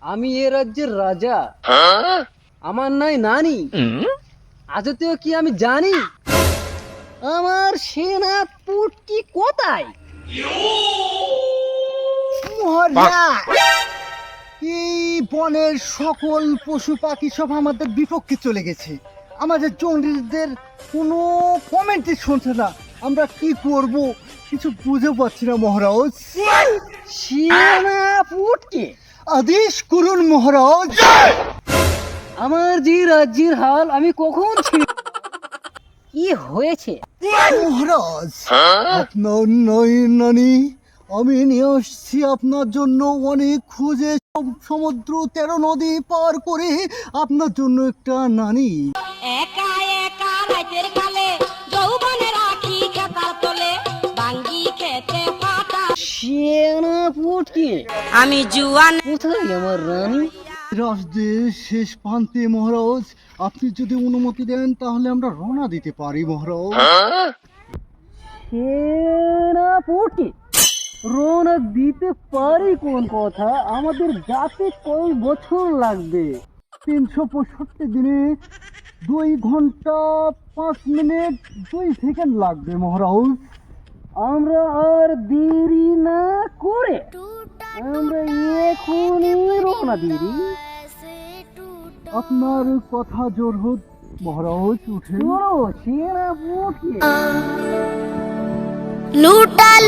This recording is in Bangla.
আমি এ রাজ্যের রাজা, আমার নাই নানি। আজতেও কি আমি জানি আমার সেনাপুটকি কোথায়? মহারাজ, এই বনের সকল পশু পাখি সব আমাদের বিপক্ষে চলে গেছে। আমাদের জঙ্গলিদের কোনো কমেন্টই শুনছে না। আমরা কি করব কিছু বুঝে পাচ্ছি না মহারাজ। সেনাপুটকি, আদেশ করুন মহারাজ। আমার যে রাজ্যের হাল আমি কখন ছিল। কি হয়েছে? মহারাজ, আপনার নয় নানি, আমি নিয়ে আসছি আপনার জন্য অনেক খুঁজে সমুদ্র 13 নদী পার করে আপনার জন্য একটা নানি। একা একা রাতের কালে যৌবনে রাখি খেতার তলে বাঙ্গি খেতে ফাটা সেনাপুটকি, আমি জুয়ান কোথায় আমার রানী? রাজদের শেষ প্রান্তে মহারাজ, আপনি যদি অনুমতি দেন তাহলে আমরা রওনা দিতে পারি মহারাজ। সেনাপুটকি, রওনা দিতে পারি কোন কথা? আমাদের যাতে কয় বছর লাগবে? 365 দিনে 2 ঘন্টা 5 মিনিট 2 সেকেন্ড লাগবে মহারাজ। আমরা আর দেরি না করে আমরা এখনই রওনা দিই। আপনার কথা জোর হোক মহারাজ, উঠে চলো সেনাপুটকি। লুটাল